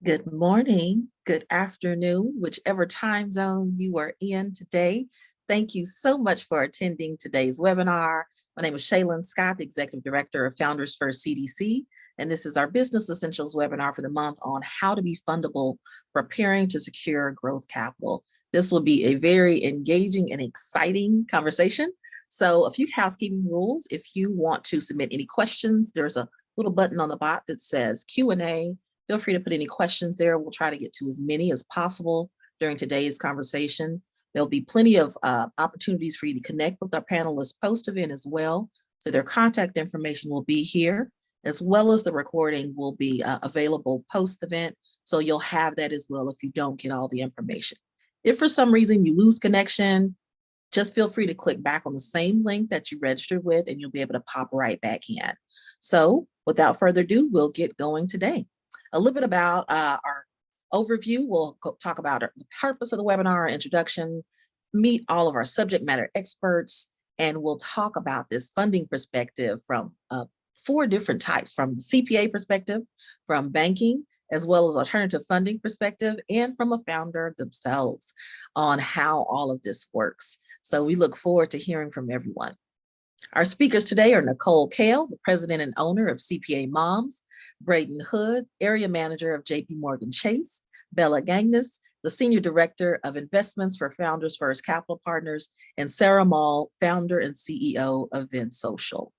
Good morning, good afternoon, whichever time zone you are in today. Thank you so much for attending today's webinar. My name is Shaylin Scott, the Executive Director of Founders First CDC, and this is our Business Essentials webinar for the month on how to be fundable, preparing to secure growth capital. This will be a very engaging and exciting conversation. So a few housekeeping rules. If you want to submit any questions, there's a little button on the bot that says Q&A. Feel free to put any questions there. We'll try to get to as many as possible during today's conversation. There'll be plenty of opportunities for you to connect with our panelists post-event as well. So their contact information will be here, as well as the recording will be available post-event. So you'll have that as well if you don't get all the information. If for some reason you lose connection, just feel free to click back on the same link that you registered with and you'll be able to pop right back in. So without further ado, we'll get going today. A little bit about our overview. We'll talk about the purpose of the webinar, our introduction, meet all of our subject matter experts, and we'll talk about this funding perspective from 4 different types, from the CPA perspective, from banking, as well as alternative funding perspective, and from a founder themselves on how all of this works. So we look forward to hearing from everyone. Our speakers today are Nicole Kell, the president and owner of CPA Moms, Braden Hood, area manager of JPMorgan Chase, Bella Gagnes, the senior director of investments for Founders First Capital Partners, and Sarah Mall, founder and CEO of VenSocial.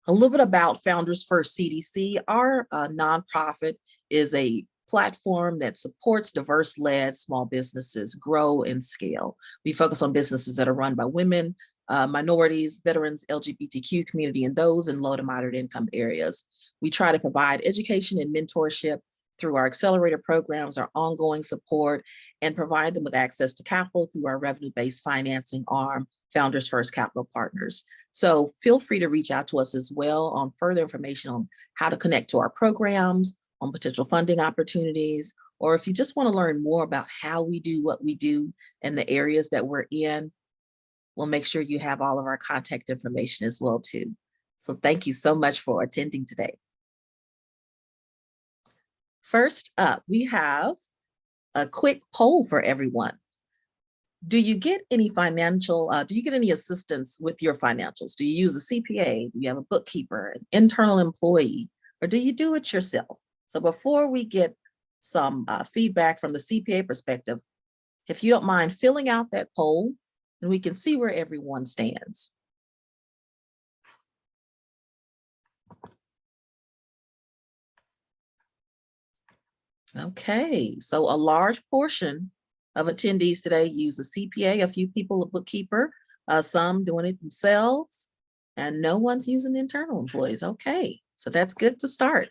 A little bit about Founders First CDC. Our nonprofit is a platform that supports diverse-led small businesses grow and scale. We focus on businesses that are run by women, minorities, veterans, LGBTQ community, and those in low to moderate income areas. We try to provide education and mentorship through our accelerator programs, our ongoing support, and provide them with access to capital through our revenue-based financing arm, Founders First Capital Partners. So feel free to reach out to us as well on further information on how to connect to our programs, on potential funding opportunities, or if you just want to learn more about how we do what we do and the areas that we're in, we'll make sure you have all of our contact information as well too. So thank you so much for attending today. First up, we have a quick poll for everyone. Do you get any assistance with your financials? Do you use a CPA? Do you have a bookkeeper, an internal employee, or do you do it yourself? So before we get some feedback from the CPA perspective, if you don't mind filling out that poll, and we can see where everyone stands. Okay, so a large portion of attendees today use a CPA, a few people a bookkeeper, some doing it themselves, and no one's using internal employees. Okay, so that's good to start.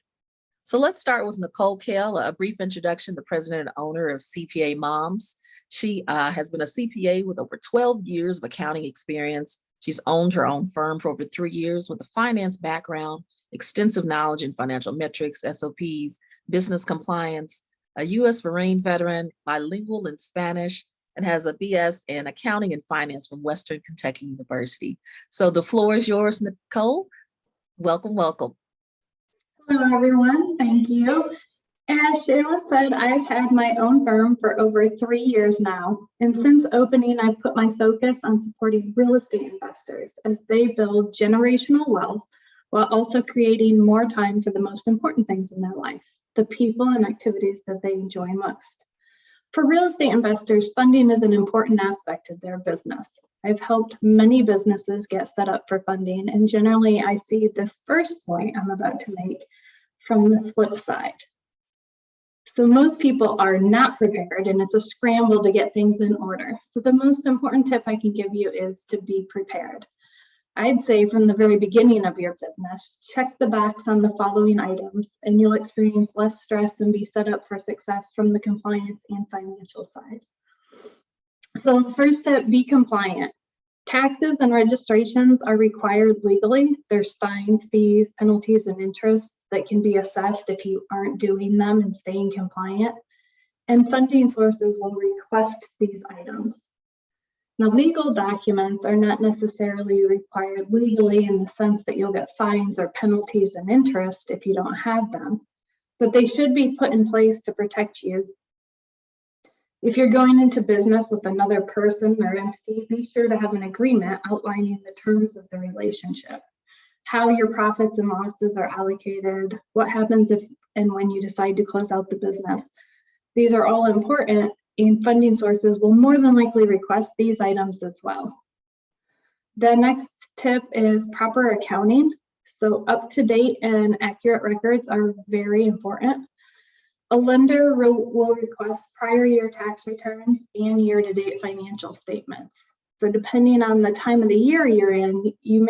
So let's start with Nicole Kell, a brief introduction, the president and owner of CPA Moms. She has been a CPA with over 12 years of accounting experience. She's owned her own firm for over 3 years with a finance background, extensive knowledge in financial metrics, SOPs, business compliance, a U.S. Marine veteran, bilingual in Spanish, and has a BS in accounting and finance from Western Kentucky University. So the floor is yours, Nicole. Welcome, welcome. Hello, everyone. Thank you. As Shayla said, I've had my own firm for over 3 years now. And since opening, I've put my focus on supporting real estate investors as they build generational wealth while also creating more time for the most important things in their life, the people and activities that they enjoy most. For real estate investors, funding is an important aspect of their business. I've helped many businesses get set up for funding, and generally I see this first point I'm about to make from the flip side. So most people are not prepared, and it's a scramble to get things in order. So the most important tip I can give you is to be prepared. I'd say from the very beginning of your business, check the box on the following items, and you'll experience less stress and be set up for success from the compliance and financial side. So first step, be compliant. Taxes and registrations are required legally. There's fines, fees, penalties, and interest that can be assessed if you aren't doing them and staying compliant. And funding sources will request these items. Now, legal documents are not necessarily required legally in the sense that you'll get fines or penalties and interest if you don't have them, but they should be put in place to protect you. If you're going into business with another person or entity, be sure to have an agreement outlining the terms of the relationship, how your profits and losses are allocated, what happens if and when you decide to close out the business. These are all important, and funding sources will more than likely request these items as well. The next tip is proper accounting. So up-to-date and accurate records are very important. A lender will request prior year tax returns and year-to-date financial statements. So depending on the time of the year you're in, you'll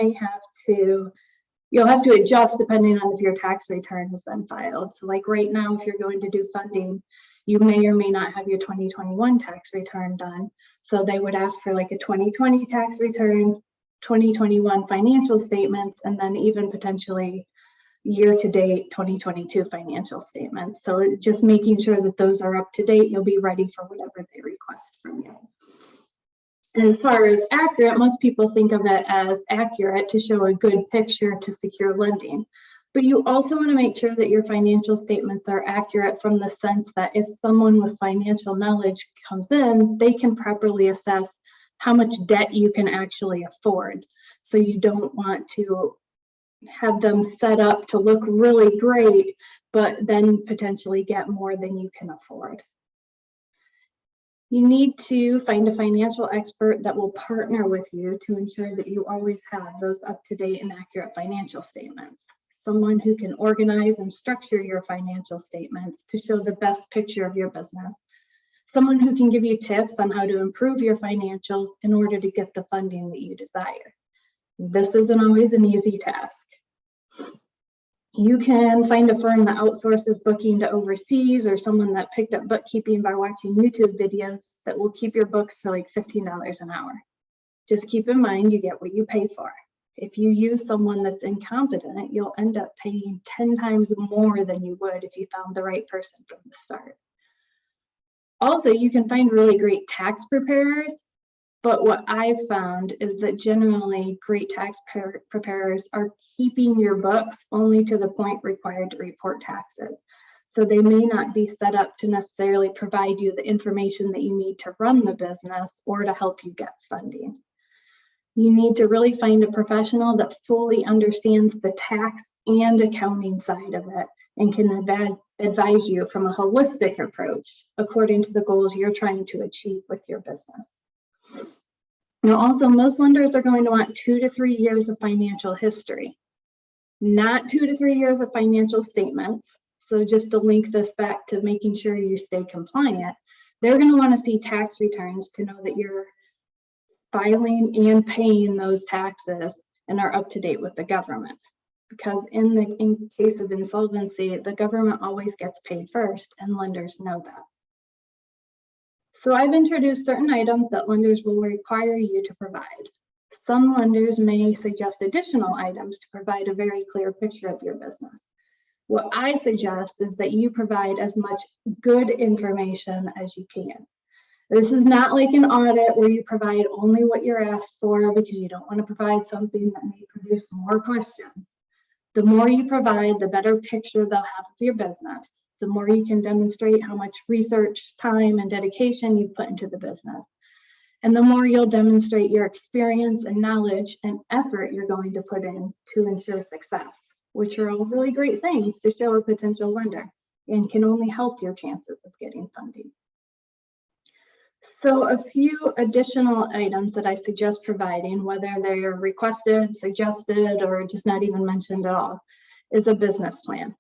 have to adjust depending on if your tax return has been filed. So like right now, if you're going to do funding, you may or may not have your 2021 tax return done. So they would ask for like a 2020 tax return, 2021 financial statements, and then even potentially year-to-date 2022 financial statements. So just making sure that those are up to date, you'll be ready for whatever they request from you. And as far as accurate, most people think of it as accurate to show a good picture to secure lending. But you also want to make sure that your financial statements are accurate from the sense that if someone with financial knowledge comes in, they can properly assess how much debt you can actually afford. So you don't want to have them set up to look really great, but then potentially get more than you can afford. You need to find a financial expert that will partner with you to ensure that you always have those up-to-date and accurate financial statements. Someone who can organize and structure your financial statements to show the best picture of your business. Someone who can give you tips on how to improve your financials in order to get the funding that you desire. This isn't always an easy task. You can find a firm that outsources booking to overseas, or someone that picked up bookkeeping by watching YouTube videos that will keep your books for like $15 an hour. Just keep in mind, you get what you pay for. If you use someone that's incompetent, you'll end up paying 10 times more than you would if you found the right person from the start. Also, you can find really great tax preparers, but what I've found is that generally great tax preparers are keeping your books only to the point required to report taxes. So they may not be set up to necessarily provide you the information that you need to run the business or to help you get funding. You need to really find a professional that fully understands the tax and accounting side of it and can advise you from a holistic approach according to the goals you're trying to achieve with your business. Now, also, most lenders are going to want 2 to 3 years of financial history, not 2 to 3 years of financial statements. So just to link this back to making sure you stay compliant, they're going to want to see tax returns to know that you're filing and paying those taxes and are up to date with the government. Because in case of insolvency, the government always gets paid first, and lenders know that. So I've introduced certain items that lenders will require you to provide. Some lenders may suggest additional items to provide a very clear picture of your business. What I suggest is that you provide as much good information as you can. This is not like an audit where you provide only what you're asked for because you don't want to provide something that may produce more questions. The more you provide, the better picture they'll have of your business. The more you can demonstrate how much research, time, and dedication you've put into the business. And the more you'll demonstrate your experience and knowledge and effort you're going to put in to ensure success, which are all really great things to show a potential lender and can only help your chances of getting funding. So a few additional items that I suggest providing, whether they're requested, suggested, or just not even mentioned at all, is a business plan.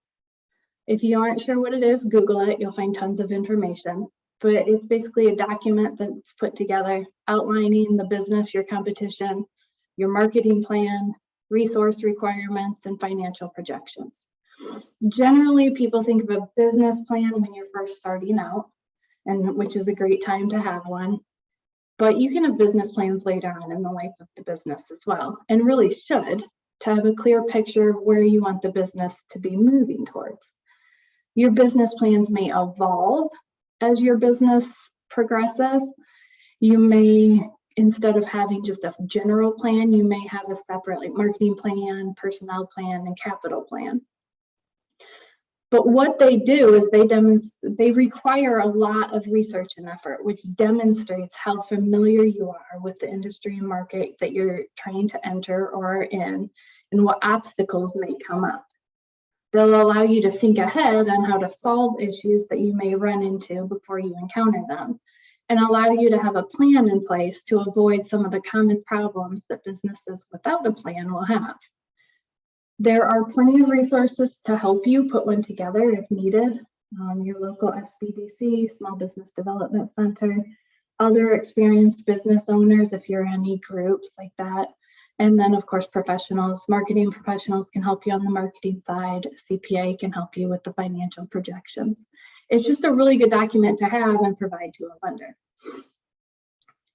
If you aren't sure what it is, Google it. You'll find tons of information. But it's basically a document that's put together outlining the business, your competition, your marketing plan, resource requirements, and financial projections. Generally, people think of a business plan when you're first starting out, and which is a great time to have one. But you can have business plans later on in the life of the business as well, and really should, to have a clear picture of where you want the business to be moving towards. Your business plans may evolve as your business progresses. You may instead of having just a general plan, you may have a separate like marketing plan, personnel plan, and capital plan. But what they do is they require a lot of research and effort, which demonstrates how familiar you are with the industry and market that you're trying to enter or are in, and what obstacles may come up. They'll allow you to think ahead on how to solve issues that you may run into before you encounter them, and allow you to have a plan in place to avoid some of the common problems that businesses without a plan will have. There are plenty of resources to help you put one together if needed. Your local SBDC, Small Business Development Center, other experienced business owners if you're in any groups like that. And then of course, professionals, marketing professionals can help you on the marketing side. CPA can help you with the financial projections. It's just a really good document to have and provide to a lender.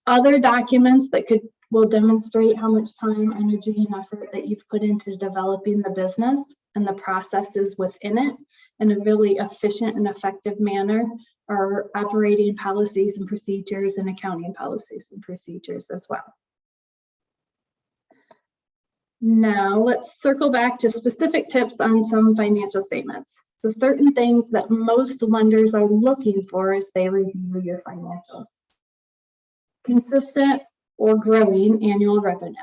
Other documents that will demonstrate how much time, energy, and effort that you've put into developing the business and the processes within it in a really efficient and effective manner are operating policies and procedures and accounting policies and procedures as well. Now let's circle back to specific tips on some financial statements. So certain things that most lenders are looking for as they review your financials. Consistent or growing annual revenue.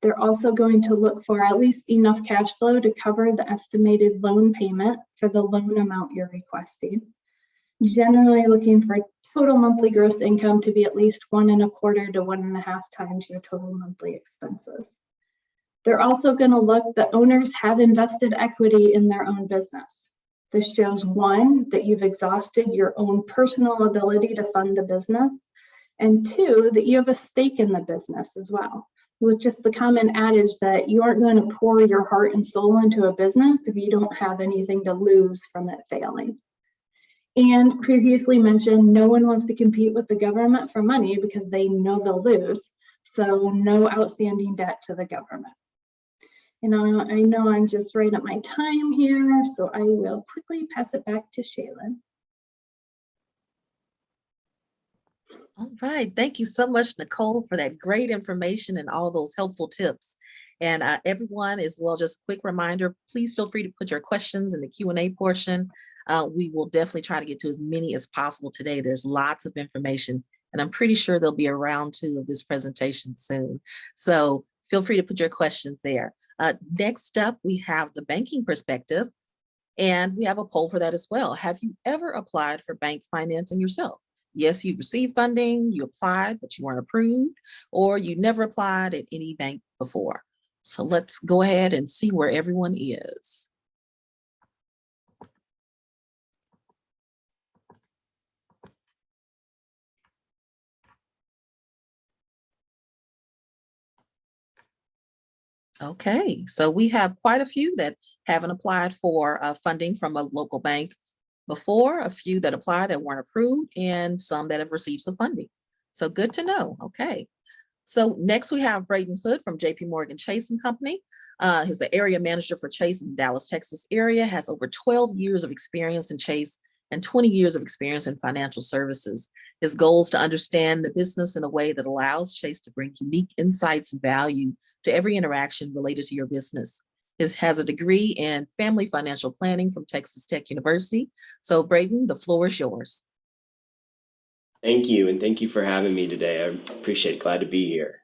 They're also going to look for at least enough cash flow to cover the estimated loan payment for the loan amount you're requesting. Generally looking for total monthly gross income to be at least 1.25 to 1.5 times your total monthly expenses. They're also going to look that owners have invested equity in their own business. This shows, one, that you've exhausted your own personal ability to fund the business, and two, that you have a stake in the business as well, with just the common adage that you aren't going to pour your heart and soul into a business if you don't have anything to lose from it failing. And previously mentioned, no one wants to compete with the government for money because they know they'll lose, so no outstanding debt to the government. And I know I'm just right at my time here, so I will quickly pass it back to Shaylin. All right, thank you so much, Nicole, for that great information and all those helpful tips. And everyone as well, just a quick reminder, please feel free to put your questions in the Q&A portion. We will definitely try to get to as many as possible today. There's lots of information, and I'm pretty sure there'll be a round 2 of this presentation soon. So feel free to put your questions there. Next up, we have the banking perspective, and we have a poll for that as well. Have you ever applied for bank financing yourself? Yes, you received funding, you applied, but you weren't approved, or you never applied at any bank before. So let's go ahead and see where everyone is. Okay, so we have quite a few that haven't applied for funding from a local bank before, a few that applied that weren't approved, and some that have received some funding. So good to know. Okay. So next we have Braden Hood from JP Morgan Chase and Company. He's the area manager for Chase in the Dallas, Texas area, has over 12 years of experience in Chase and 20 years of experience in financial services. His goal is to understand the business in a way that allows Chase to bring unique insights and value to every interaction related to your business. He has a degree in family financial planning from Texas Tech University. So Braden, the floor is yours. Thank you, and thank you for having me today. I appreciate it. Glad to be here.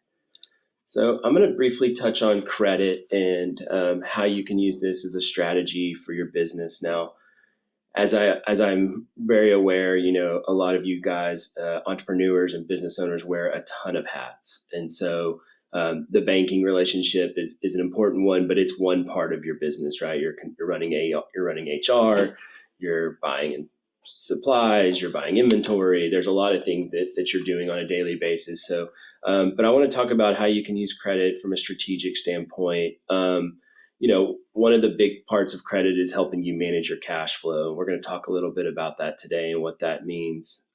So I'm going to briefly touch on credit and how you can use this as a strategy for your business. Now, as I'm very aware, you know, a lot of you guys, entrepreneurs and business owners, wear a ton of hats, and so the banking relationship is an important one, but it's one part of your business, right? You're running HR, you're buying supplies, you're buying inventory. There's a lot of things that you're doing on a daily basis. So, but I want to talk about how you can use credit from a strategic standpoint. You know, one of the big parts of credit is helping you manage your cash flow. We're going to talk a little bit about that today and what that means.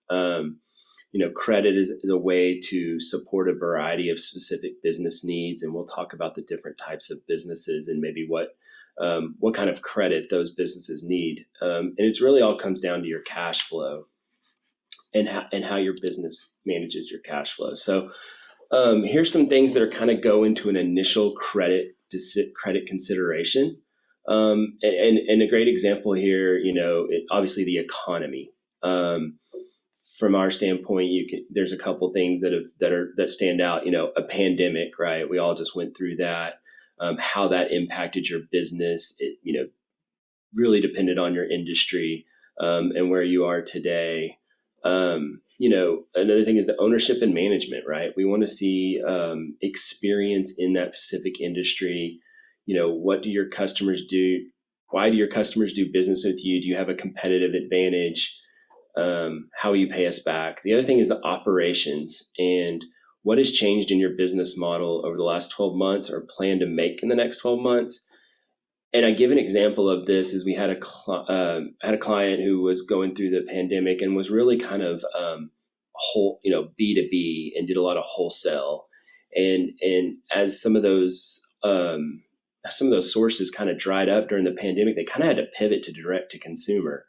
You know, credit is a way to support a variety of specific business needs, and we'll talk about the different types of businesses and maybe what kind of credit those businesses need. And it's really all comes down to your cash flow and how your business manages your cash flow. So here's some things that are kind of go into an initial credit consideration. And a great example here, obviously the economy. From our standpoint, there's a couple things that stand out. A pandemic, right? We all just went through that. How that impacted your business, it really depended on your industry and where you are today. Another thing is the ownership and management, right? We want to see experience in that specific industry. What do your customers do? Why do your customers do business with you? Do you have a competitive advantage? How will you pay us back? The other thing is the operations and what has changed in your business model over the last 12 months or plan to make in the next 12 months. And I give an example of this is we had a client who was going through the pandemic and was really kind of B2B and did a lot of wholesale. And as some of those sources kind of dried up during the pandemic, they kind of had to pivot to direct to consumer.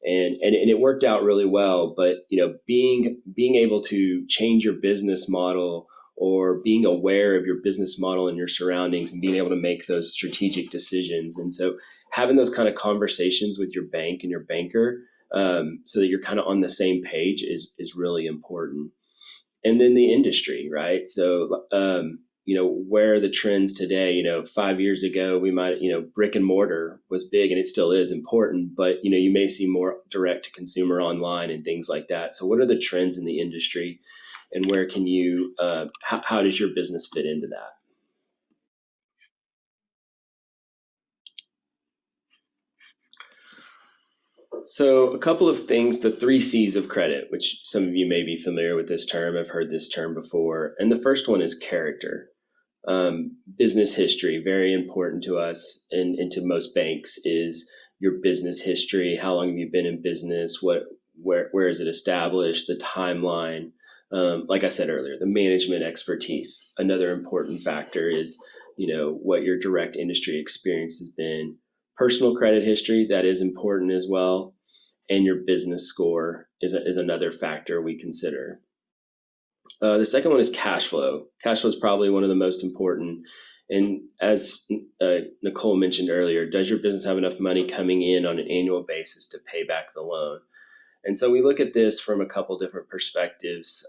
And it worked out really well. But being able to change your business model or being aware of your business model and your surroundings and being able to make those strategic decisions. And so having those kind of conversations with your bank and your banker so that you're kind of on the same page is really important. And then the industry, right? So, where are the trends today? 5 years ago, we might, brick and mortar was big and it still is important, but, you may see more direct to consumer online and things like that. So what are the trends in the industry? And where can you, how does your business fit into that? So a couple of things, the 3 C's of credit, which some of you may be familiar with this term, I've heard this term before. And the first one is character. Business history, very important to us and to most banks, is your business history. How long have you been in business? Where is it established? The timeline. Like I said earlier, the management expertise. Another important factor is, what your direct industry experience has been. Personal credit history, that is important as well. And your business score is another factor we consider. The second one is cash flow. Cash flow is probably one of the most important. And as Nicole mentioned earlier, does your business have enough money coming in on an annual basis to pay back the loan? And so we look at this from a couple different perspectives.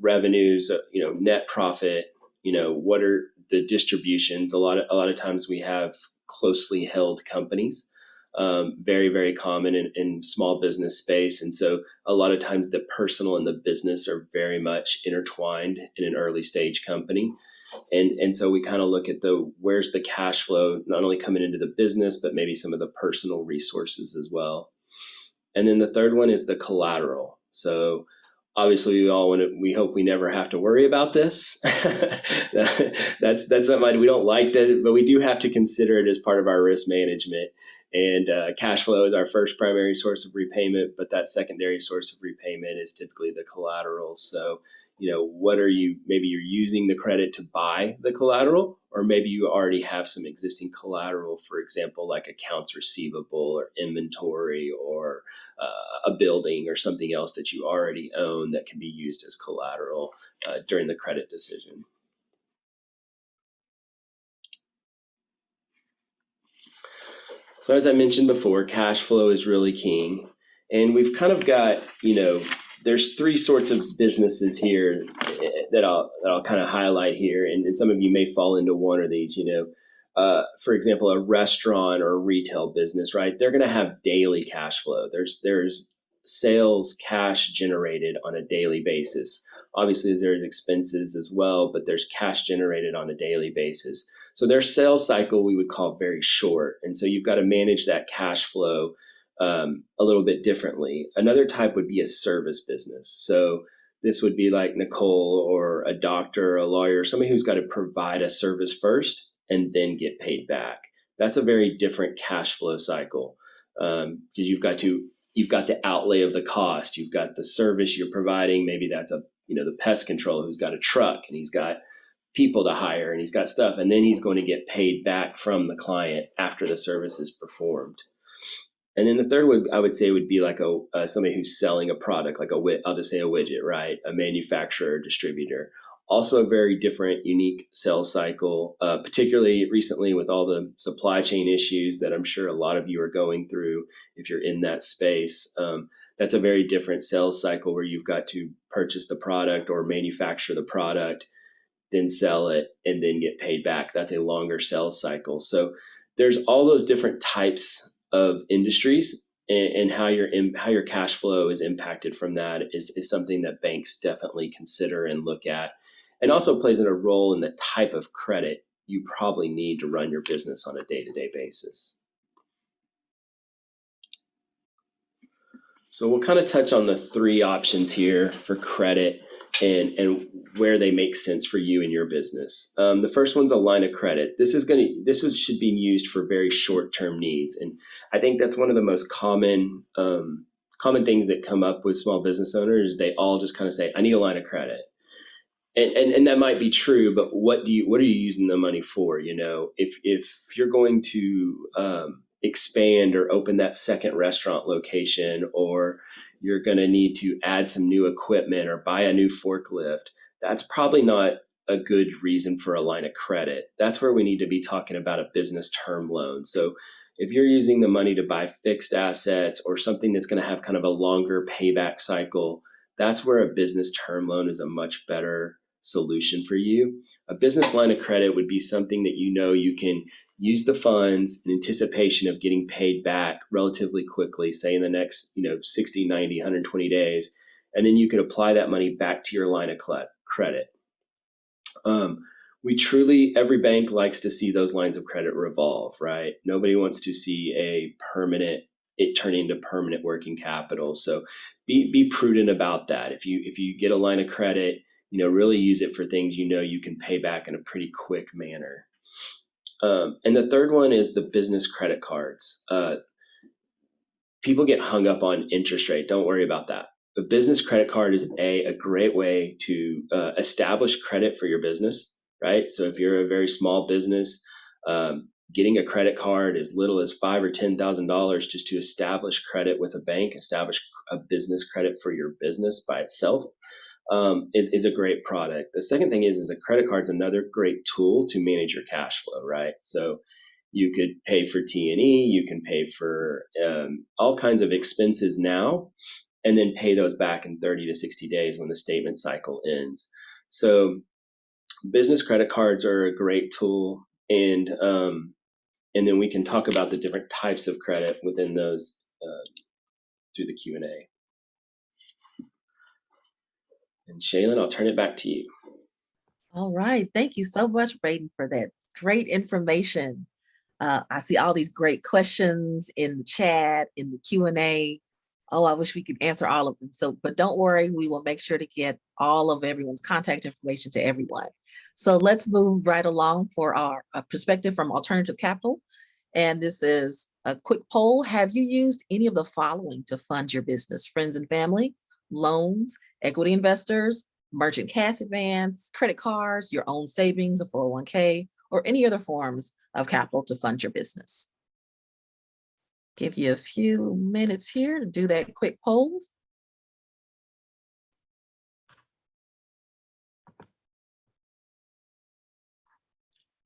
Revenues, net profit, what are the distributions? A lot of times we have closely held companies. Very, very common in small business space. And so a lot of times the personal and the business are very much intertwined in an early stage company. And so we kind of look at where's the cash flow, not only coming into the business, but maybe some of the personal resources as well. And then the third one is the collateral. So obviously we hope we never have to worry about this. That's something we don't like that, but we do have to consider it as part of our risk management. And cash flow is our first primary source of repayment, but that secondary source of repayment is typically the collateral. So, maybe you're using the credit to buy the collateral, or maybe you already have some existing collateral, for example, like accounts receivable or inventory or a building or something else that you already own that can be used as collateral during the credit decision. So as I mentioned before, cash flow is really king. And we've kind of got, there's 3 sorts of businesses here that I'll kind of highlight here. And some of you may fall into one of these, for example, a restaurant or a retail business, right? They're going to have daily cash flow. There's sales cash generated on a daily basis. Obviously, there's expenses as well, but there's cash generated on a daily basis. So their sales cycle we would call very short. And so you've got to manage that cash flow a little bit differently. Another type would be a service business. So this would be like Nicole or a doctor or a lawyer, somebody who's got to provide a service first and then get paid back. That's a very different cash flow cycle because you've got the outlay of the cost. You've got the service you're providing. Maybe that's the pest control who's got a truck and he's got people to hire and he's got stuff, and then he's going to get paid back from the client after the service is performed. And then the third I would say would be like somebody who's selling a product, like I'll just say a widget, right? A manufacturer, distributor. Also a very different, unique sales cycle, particularly recently with all the supply chain issues that I'm sure a lot of you are going through if you're in that space. That's a very different sales cycle where you've got to purchase the product or manufacture the product, then sell it, and then get paid back. That's a longer sales cycle. So there's all those different types of industries, and how your cash flow is impacted from that is something that banks definitely consider and look at, and also plays in a role in the type of credit you probably need to run your business on a day-to-day basis. So we'll kind of touch on the three options here for credit and where they make sense for you and your business. The first one's a line of credit. This should be used for very short-term needs, and I think that's one of the most common things that come up with small business owners. They all just kind of say, "I need a line of credit," and that might be true, but what are you using the money for? You know, if you're going to expand or open that second restaurant location, or you're going to need to add some new equipment or buy a new forklift, that's probably not a good reason for a line of credit. That's where we need to be talking about a business term loan. So if you're using the money to buy fixed assets or something that's going to have kind of a longer payback cycle, that's where a business term loan is a much better solution for you. A business line of credit would be something that you can use the funds in anticipation of getting paid back relatively quickly, say in the next 60, 90, 120 days, and then you could apply that money back to your line of credit. Every bank likes to see those lines of credit revolve, right? Nobody wants to see it turn into permanent working capital. So be prudent about that. If you get a line of credit, really use it for things you can pay back in a pretty quick manner. And the third one is the business credit cards. People get hung up on interest rate. Don't worry about that. The business credit card is a great way to establish credit for your business, right? So if you're a very small business, getting a credit card as little as $5,000 or $10,000 just to establish credit with a bank, establish a business credit for your business by itself, is a great product. The second thing is a credit card is another great tool to manage your cash flow, right? So you could pay for T&E, you can pay for all kinds of expenses now, and then pay those back in 30 to 60 days when the statement cycle ends. So business credit cards are a great tool, and then we can talk about the different types of credit within those through the Q&A. And Shaylin, I'll turn it back to you. All right. Thank you so much, Braden, for that great information. I see all these great questions in the chat, in the Q&A. Oh, I wish we could answer all of them. But don't worry, we will make sure to get all of everyone's contact information to everyone. So let's move right along for our perspective from alternative capital. And this is a quick poll. Have you used any of the following to fund your business? Friends and family, loans, equity investors, merchant cash advance, credit cards, your own savings, a 401k, or any other forms of capital to fund your business? Give you a few minutes here to do that quick poll.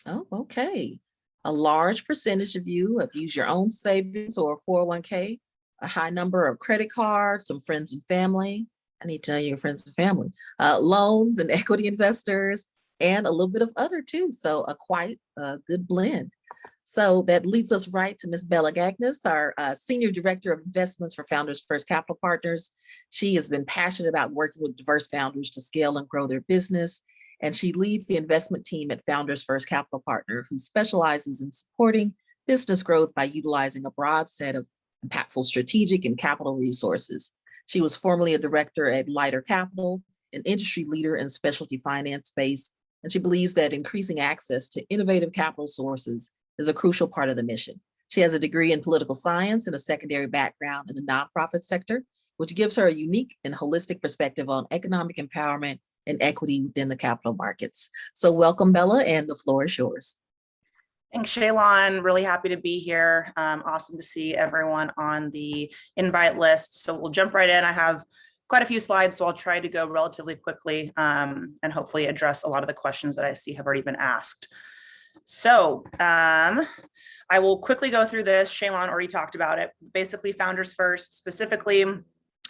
Oh, okay. A large percentage of you have used your own savings or 401k, a high number of credit cards, some friends and family. I need to tell you, friends and family, loans and equity investors, and a little bit of other too. So quite a good blend. So that leads us right to Ms. Bella Gagnes, our Senior Director of Investments for Founders First Capital Partners. She has been passionate about working with diverse founders to scale and grow their business. And she leads the investment team at Founders First Capital Partner, who specializes in supporting business growth by utilizing a broad set of impactful strategic and capital resources. She was formerly a director at Lighter Capital, an industry leader in specialty finance space, and she believes that increasing access to innovative capital sources is a crucial part of the mission. She has a degree in political science and a secondary background in the nonprofit sector, which gives her a unique and holistic perspective on economic empowerment and equity within the capital markets. So welcome, Bella, and the floor is yours. Thanks, Shaylon. Really happy to be here. Awesome to see everyone on the invite list. So we'll jump right in. I have quite a few slides, so I'll try to go relatively quickly and hopefully address a lot of the questions that I see have already been asked. So I will quickly go through this. Shaylon already talked about it. Basically, Founders First, specifically,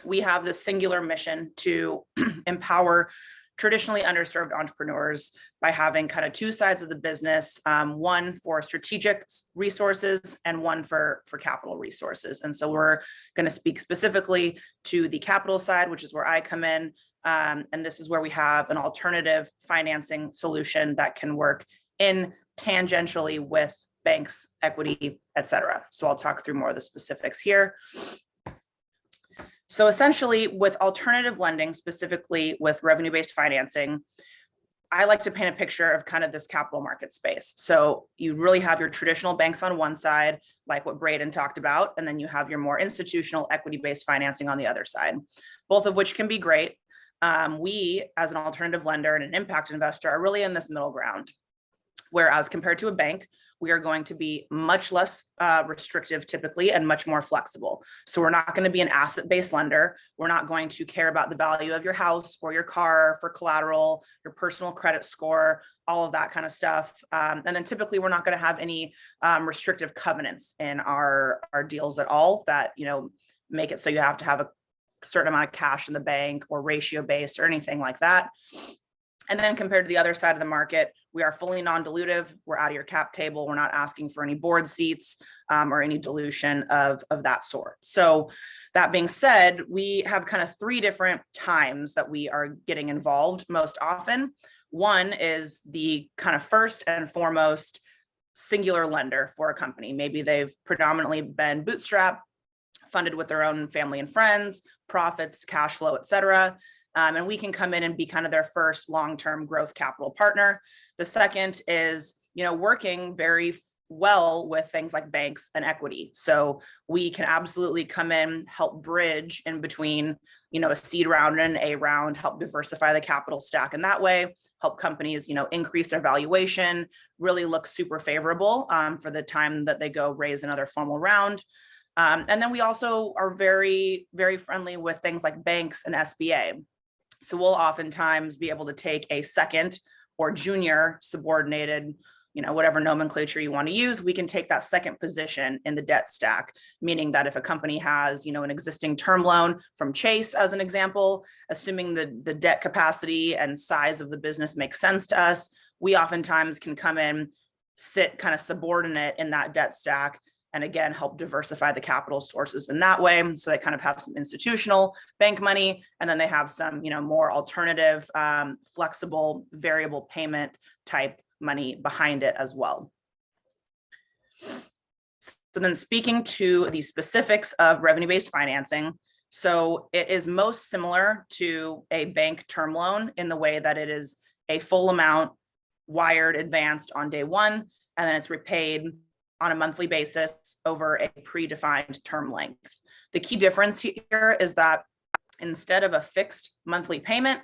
we have this singular mission to empower traditionally underserved entrepreneurs by having kind of two sides of the business, one for strategic resources and one for capital resources. And so we're going to speak specifically to the capital side, which is where I come in. And this is where we have an alternative financing solution that can work in tangentially with banks, equity, et cetera. So I'll talk through more of the specifics here. So essentially with alternative lending, specifically with revenue-based financing, I like to paint a picture of kind of this capital market space. So you really have your traditional banks on one side, like what Braden talked about, and then you have your more institutional equity-based financing on the other side, both of which can be great. We, as an alternative lender and an impact investor, are really in this middle ground. Whereas compared to a bank, we are going to be much less restrictive typically and much more flexible. So we're not going to be an asset-based lender. We're not going to care about the value of your house or your car for collateral, your personal credit score, all of that kind of stuff. And then typically we're not going to have any restrictive covenants in our deals at all that, you know, make it so you have to have a certain amount of cash in the bank or ratio based or anything like that. And then compared to the other side of the market, we are fully non-dilutive. We're out of your cap table. We're not asking for any board seats or any dilution of that sort. So that being said, we have kind of three different times that we are getting involved most often. One is the kind of first and foremost singular lender for a company. Maybe they've predominantly been bootstrapped, funded with their own family and friends, profits, cash flow, et cetera. And we can come in and be kind of their first long-term growth capital partner. The second is, you know, working very well with things like banks and equity. So we can absolutely come in, help bridge in between, you know, a seed round and an A round, help diversify the capital stack in that way, help companies, you know, increase their valuation, really look super favorable for the time that they go raise another formal round. And then we also are very, very friendly with things like banks and SBA. So we'll oftentimes be able to take a second or junior subordinated, you know, whatever nomenclature you want to use, we can take that second position in the debt stack, meaning that if a company has, you know, an existing term loan from Chase, as an example, assuming the debt capacity and size of the business makes sense to us, we oftentimes can come in, sit kind of subordinate in that debt stack, and again, help diversify the capital sources in that way. So they kind of have some institutional bank money, and then they have some, you know, more alternative, flexible, variable payment type money behind it as well. So then speaking to the specifics of revenue-based financing, so it is most similar to a bank term loan in the way that it is a full amount wired advanced on day one, and then it's repaid on a monthly basis over a predefined term length. The key difference here is that instead of a fixed monthly payment,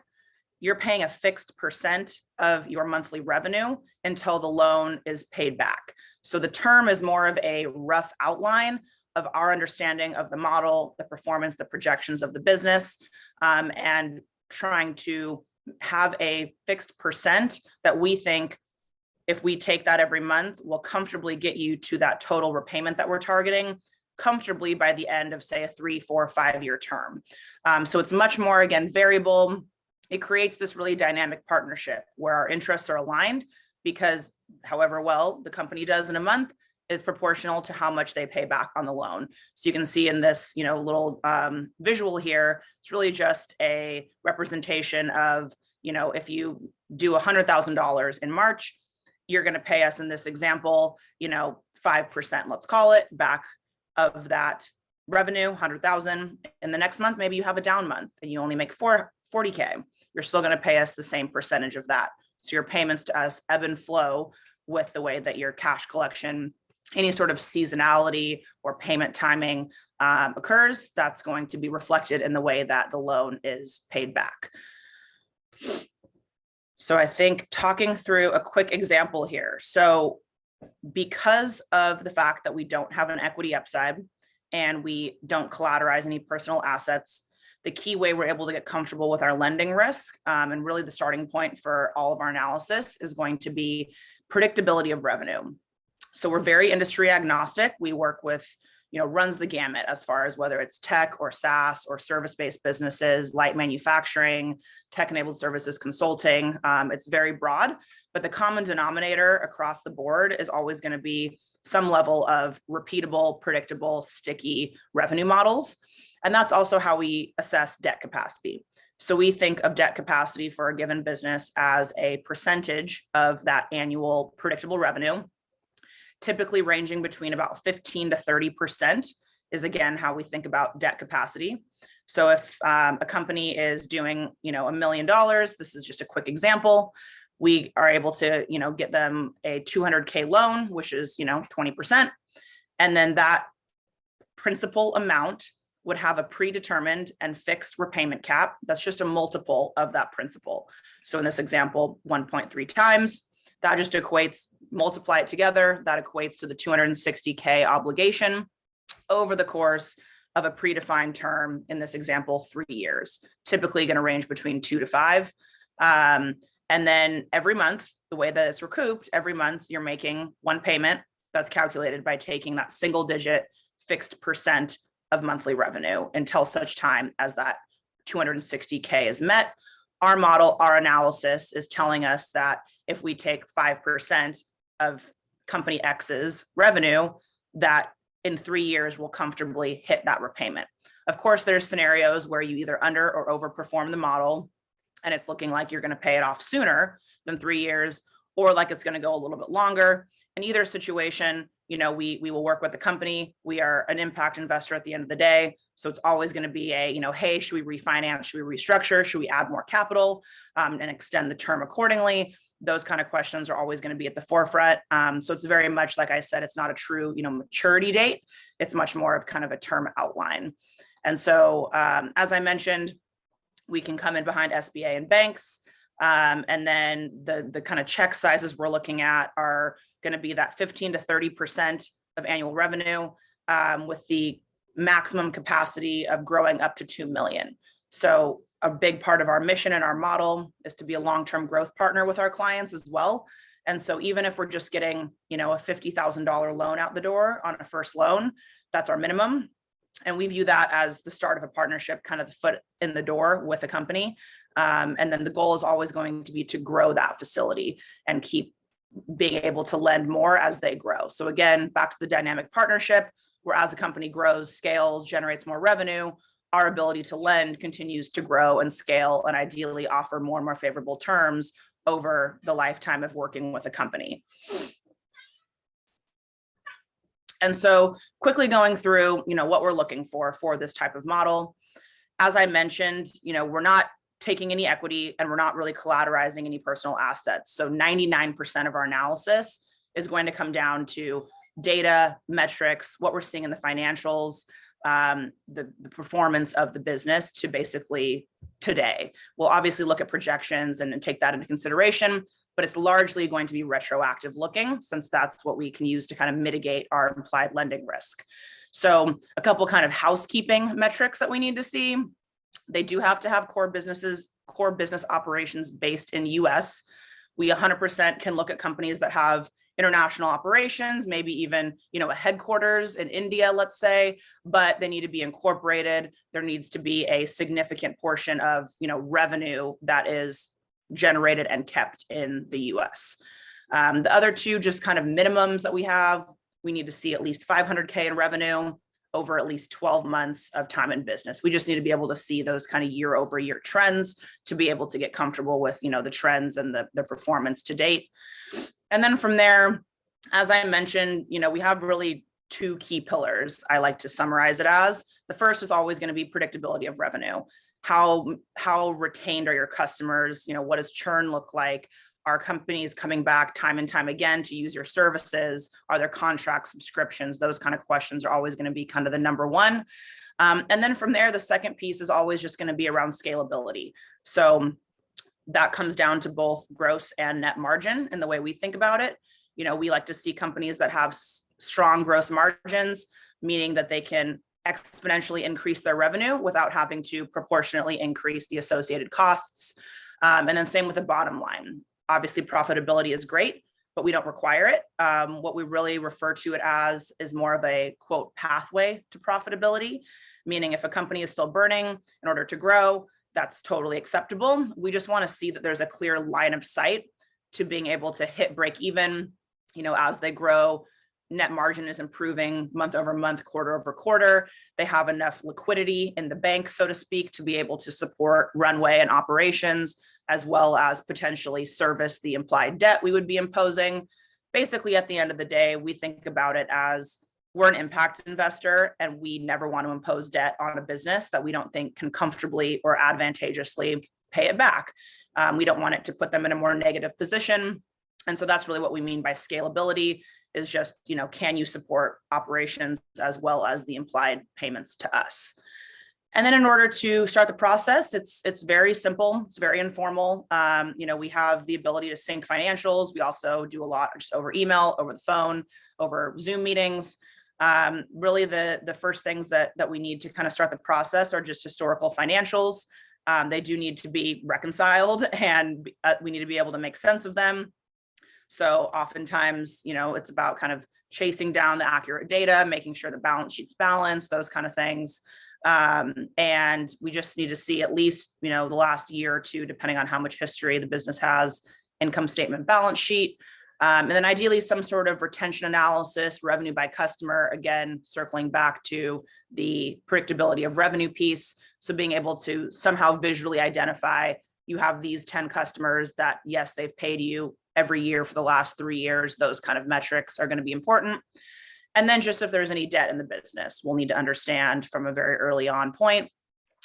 you're paying a fixed percent of your monthly revenue until the loan is paid back. So the term is more of a rough outline of our understanding of the model, the performance, the projections of the business, and trying to have a fixed percent that we think, if we take that every month, will comfortably get you to that total repayment that we're targeting comfortably by the end of, say, a 3, 4, 5-year term. So it's much more, again, variable. It creates this really dynamic partnership where our interests are aligned, because however well the company does in a month is proportional to how much they pay back on the loan. So you can see in this, you know, little visual here, it's really just a representation of, you know, if you do $100,000 in March, you're going to pay us in this example, you know, 5%, let's call it, back of that revenue, 100,000. In the next month, maybe you have a down month and you only make 40K. You're still going to pay us the same percentage of that. So your payments to us ebb and flow with the way that your cash collection, any sort of seasonality or payment timing occurs, that's going to be reflected in the way that the loan is paid back. So I think talking through a quick example here. So because of the fact that we don't have an equity upside and we don't collateralize any personal assets, the key way we're able to get comfortable with our lending risk, and really the starting point for all of our analysis, is going to be predictability of revenue. So we're very industry agnostic. We work with, runs the gamut as far as whether it's tech or SaaS or service-based businesses, light manufacturing, tech-enabled services, consulting. It's very broad, but the common denominator across the board is always going to be some level of repeatable, predictable, sticky revenue models. And that's also how we assess debt capacity. So we think of debt capacity for a given business as a percentage of that annual predictable revenue, typically ranging between about 15 to 30% is, again, how we think about debt capacity. So if a company is doing, $1 million, this is just a quick example, we are able to, get them a $200K loan, which is, 20%. And then that principal amount would have a predetermined and fixed repayment cap. That's just a multiple of that principal. So in this example, 1.3 times. That just equates, multiply it together, that equates to the $260K obligation over the course of a predefined term, in this example, 3 years, typically going to range between 2 to 5. And then every month, the way that it's recouped, every month you're making one payment that's calculated by taking that single digit fixed percent of monthly revenue until such time as that 260K is met. Our model, our analysis is telling us that if we take 5% of company X's revenue, that in 3 years we'll comfortably hit that repayment. Of course, there's scenarios where you either under or overperform the model and it's looking like you're going to pay it off sooner than 3 years, or like it's going to go a little bit longer. In either situation, we will work with the company. We are an impact investor at the end of the day. So it's always going to be a, hey, should we refinance? Should we restructure? Should we add more capital and extend the term accordingly? Those kind of questions are always going to be at the forefront. So it's very much, like I said, it's not a true, maturity date. It's much more of kind of a term outline. And so, as I mentioned, we can come in behind SBA and banks. And then the kind of check sizes we're looking at are going to be that 15 to 30% of annual revenue, with the maximum capacity of growing up to 2 million. So a big part of our mission and our model is to be a long-term growth partner with our clients as well. And so even if we're just getting, a $50,000 loan out the door on a first loan, that's our minimum. And we view that as the start of a partnership, kind of the foot in the door with a company. And then the goal is always going to be to grow that facility and keep being able to lend more as they grow. So again, back to the dynamic partnership, where as a company grows, scales, generates more revenue, our ability to lend continues to grow and scale, and ideally offer more and more favorable terms over the lifetime of working with a company. And so quickly going through, what we're looking for this type of model. As I mentioned, we're not taking any equity and we're not really collateralizing any personal assets. So 99% of our analysis is going to come down to data, metrics, what we're seeing in the financials, the performance of the business to basically today. We'll obviously look at projections and take that into consideration, but it's largely going to be retroactive looking, since that's what we can use to kind of mitigate our implied lending risk. So a couple kind of housekeeping metrics that we need to see. They do have to have core business operations based in US. We 100% can look at companies that have international operations, maybe even, a headquarters in India, let's say, but they need to be incorporated. There needs to be a significant portion of, revenue that is generated and kept in the US. The other two, just kind of minimums that we have, we need to see at least 500K in revenue over at least 12 months of time in business. We just need to be able to see those kind of year over year trends to be able to get comfortable with, the trends and the performance to date. And then from there, as I mentioned, we have really two key pillars. I like to summarize it as. The first is always going to be predictability of revenue. How retained are your customers? What does churn look like? Are companies coming back time and time again to use your services? Are there contract subscriptions? Those kind of questions are always going to be kind of the number one. And then from there, the second piece is always just going to be around scalability. So that comes down to both gross and net margin in the way we think about it. We like to see companies that have strong gross margins, meaning that they can exponentially increase their revenue without having to proportionately increase the associated costs. And then same with the bottom line. Obviously, profitability is great, but we don't require it. What we really refer to it as is more of a, quote, pathway to profitability, meaning if a company is still burning in order to grow, that's totally acceptable. We just want to see that there's a clear line of sight to being able to hit break even, as they grow. Net margin is improving month over month, quarter over quarter. They have enough liquidity in the bank, so to speak, to be able to support runway and operations, as well as potentially service the implied debt we would be imposing. Basically, at the end of the day, we think about it as we're an impact investor, and we never want to impose debt on a business that we don't think can comfortably or advantageously pay it back. We don't want it to put them in a more negative position. And so that's really what we mean by scalability, is just, can you support operations as well as the implied payments to us? And then in order to start the process, it's very simple. It's very informal. We have the ability to sync financials. We also do a lot just over email, over the phone, over Zoom meetings. Really the first things that we need to kind of start the process are just historical financials. They do need to be reconciled, and we need to be able to make sense of them. So oftentimes, it's about kind of chasing down the accurate data, making sure the balance sheet's balanced, those kind of things. And we just need to see at least, the last year or two, depending on how much history the business has, income statement, balance sheet. And then ideally some sort of retention analysis, revenue by customer, again, circling back to the predictability of revenue piece. So being able to somehow visually identify, you have these 10 customers that, yes, they've paid you every year for the last 3 years. Those kind of metrics are going to be important. And then just if there's any debt in the business, we'll need to understand from a very early on point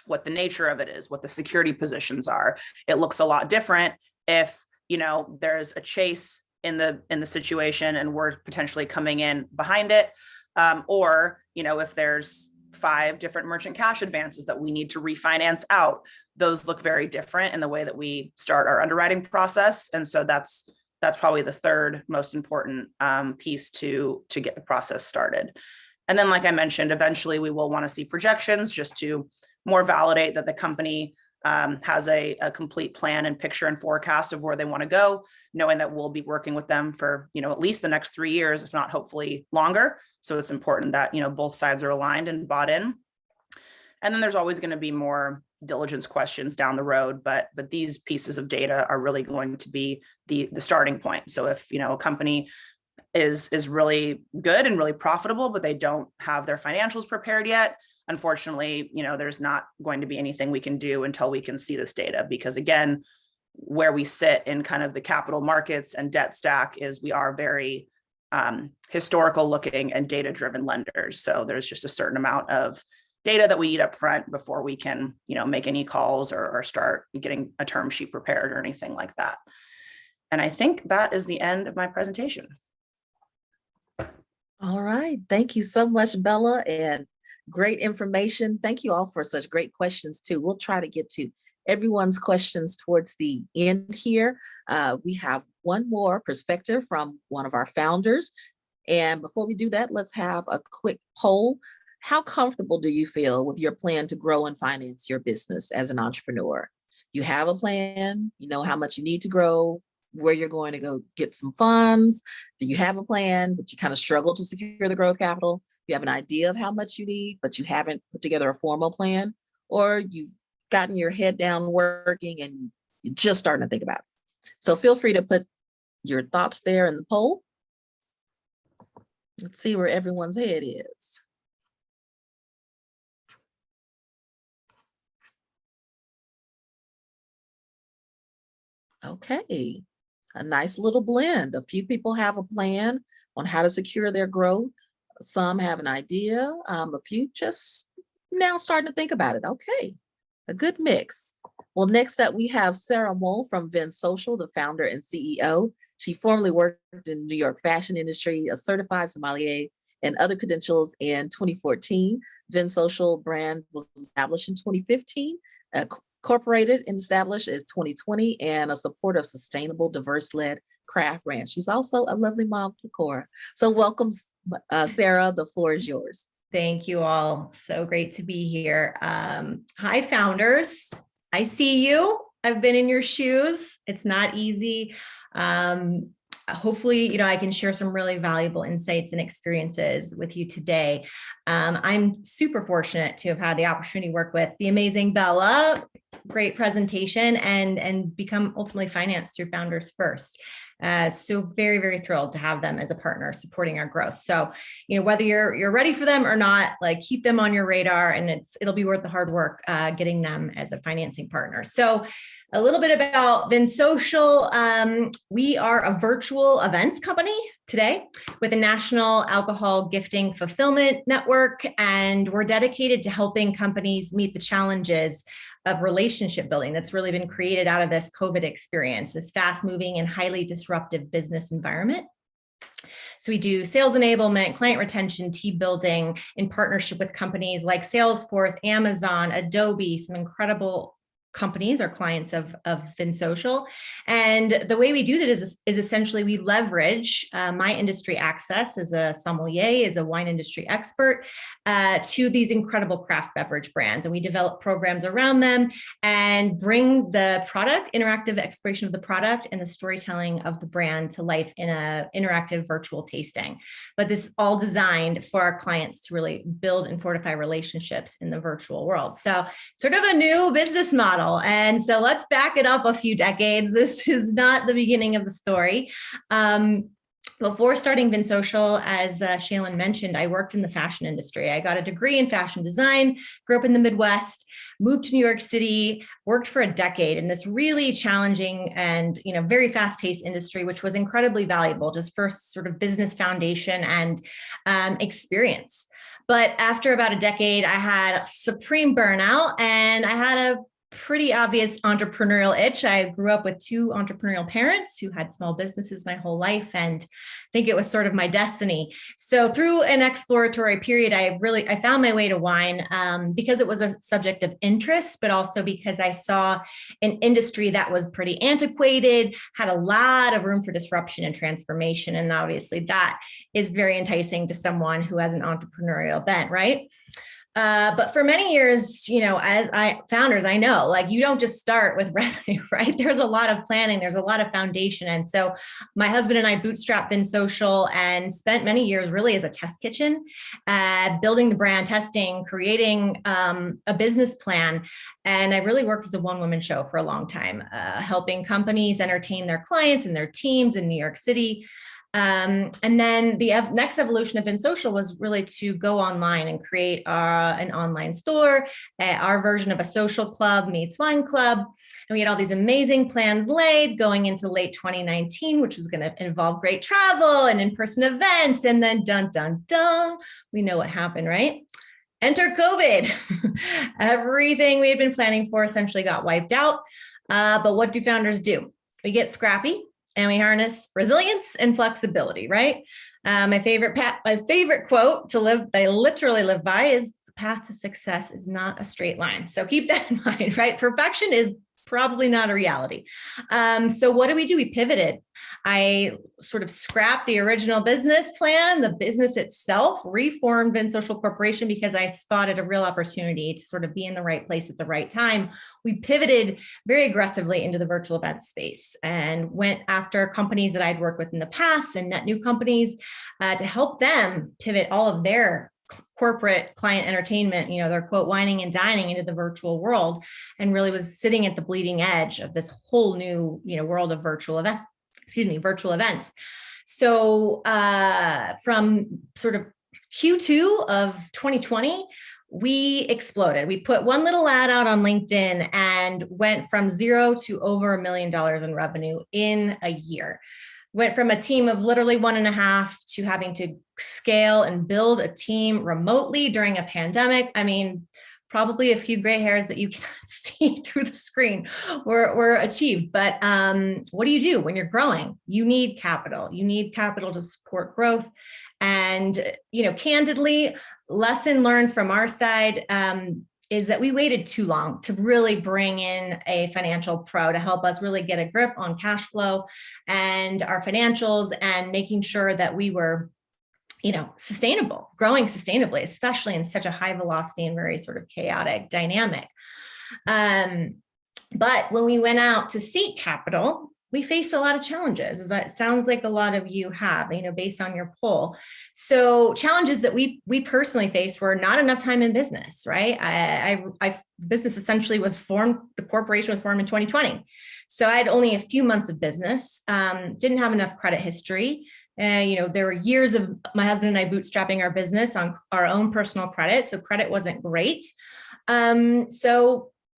what the nature of it is, what the security positions are. It looks a lot different if, there's a chase in the situation and we're potentially coming in behind it. Or, if there's 5 different merchant cash advances that we need to refinance out, those look very different in the way that we start our underwriting process. And so that's probably the third most important piece to get the process started. And then, like I mentioned, eventually we will want to see projections just to more validate that the company has a complete plan and picture and forecast of where they want to go, knowing that we'll be working with them for, at least the next 3 years, if not hopefully longer. So it's important that, both sides are aligned and bought in. And then there's always going to be more diligence questions down the road, but these pieces of data are really going to be the starting point. So if, a company is really good and really profitable, but they don't have their financials prepared yet, unfortunately, there's not going to be anything we can do until we can see this data, because again, where we sit in kind of the capital markets and debt stack is we are very historical looking and data driven lenders. So there's just a certain amount of data that we need up front before we can, make any calls or start getting a term sheet prepared or anything like that. And I think that is the end of my presentation. All right. Thank you so much, Bella, and great information. Thank you all for such great questions too. We'll try to get to everyone's questions towards the end here. We have one more perspective from one of our founders. And before we do that, let's have a quick poll. How comfortable do you feel with your plan to grow and finance your business as an entrepreneur? You have a plan, you know how much you need to grow, where you're going to go get some funds. Do you have a plan, but you kind of struggle to secure the growth capital? You have an idea of how much you need, but you haven't put together a formal plan, or you've gotten your head down working and you're just starting to think about it. So feel free to put your thoughts there in the poll. Let's see where everyone's head is. Okay, a nice little blend. A few people have a plan on how to secure their growth. Some have an idea, a few just now starting to think about it. Okay, a good mix. Well, next up we have Sarah Moll from Vin Social, the founder and CEO. She formerly worked in the New York fashion industry, a certified sommelier, and other credentials in 2014. Vin Social brand was established in 2015. Incorporated and established as 2020, and a supporter of sustainable, diverse-led craft brand. She's also a lovely mom to Cora. So welcome, Sarah, the floor is yours. Thank you all. So great to be here. Hi, founders. I see you. I've been in your shoes. It's not easy. Hopefully, I can share some really valuable insights and experiences with you today. I'm super fortunate to have had the opportunity to work with the amazing Bella. Great presentation, and become ultimately financed through Founders First. So very, very thrilled to have them as a partner supporting our growth. So, whether you're ready for them or not, like, keep them on your radar, and it'll be worth the hard work getting them as a financing partner. So a little bit about VinSocial. We are a virtual events company today with a national alcohol gifting fulfillment network, and we're dedicated to helping companies meet the challenges of relationship building that's really been created out of this COVID experience, this fast-moving and highly disruptive business environment. So we do sales enablement, client retention, team building in partnership with companies like Salesforce, Amazon, Adobe, some incredible companies are clients of VinSocial. And the way we do that is essentially we leverage my industry access as a sommelier, as a wine industry expert, to these incredible craft beverage brands. And we develop programs around them and bring the product, interactive exploration of the product and the storytelling of the brand to life in an interactive virtual tasting. But this is all designed for our clients to really build and fortify relationships in the virtual world. So sort of a new business model. And so let's back it up a few decades. This is not the beginning of the story. Before starting VinSocial, as Shaylin mentioned, I worked in the fashion industry. I got a degree in fashion design, grew up in the Midwest, moved to New York City, worked for a decade in this really challenging and very fast-paced industry, which was incredibly valuable just for sort of business foundation and experience. But after about a decade, I had supreme burnout, and I had a pretty obvious entrepreneurial itch. I grew up with two entrepreneurial parents who had small businesses my whole life, and I think it was sort of my destiny. So through an exploratory period, I found my way to wine because it was a subject of interest, but also because I saw an industry that was pretty antiquated, had a lot of room for disruption and transformation. And obviously that is very enticing to someone who has an entrepreneurial bent, right? But for many years, as founders, I know, like, you don't just start with revenue, right? There's a lot of planning, there's a lot of foundation. And so my husband and I bootstrapped VinSocial and spent many years really as a test kitchen, building the brand, testing, creating a business plan. And I really worked as a one-woman show for a long time, helping companies entertain their clients and their teams in New York City. And then the next evolution of VinSocial was really to go online and create an online store, our version of a social club meets wine club. And we had all these amazing plans laid going into late 2019, which was going to involve great travel and in-person events. And then dun, dun, dun, we know what happened, right? Enter COVID. Everything we had been planning for essentially got wiped out. But what do founders do? We get scrappy. And we harness resilience and flexibility, right? My favorite quote to live, I literally live by, is the path to success is not a straight line. So keep that in mind, right? Perfection is probably not a reality. So what do? We pivoted. I sort of scrapped the original business plan, the business itself, reformed VinSocial Corporation because I spotted a real opportunity to sort of be in the right place at the right time. We pivoted very aggressively into the virtual event space and went after companies that I'd worked with in the past and net new companies to help them pivot all of their corporate client entertainment, their quote, wining and dining into the virtual world, and really was sitting at the bleeding edge of this whole new, world of virtual events. So from sort of Q2 of 2020, we exploded. We put one little ad out on LinkedIn and went from zero to over $1 million in revenue in a year. Went from a team of literally 1.5 to having to scale and build a team remotely during a pandemic. I mean, probably a few gray hairs that you cannot see through the screen were achieved. But what do you do when you're growing? You need capital. You need capital to support growth. And, candidly, lesson learned from our side is that we waited too long to really bring in a financial pro to help us really get a grip on cash flow and our financials, and making sure that we were sustainable, growing sustainably, especially in such a high velocity and very sort of chaotic dynamic. But when we went out to seek capital, we faced a lot of challenges, as it sounds like a lot of you have, based on your poll. So challenges that we personally faced were not enough time in business, right? Business essentially was formed, the corporation was formed in 2020. So I had only a few months of business, didn't have enough credit history. There were years of my husband and I bootstrapping our business on our own personal credit. So credit wasn't great.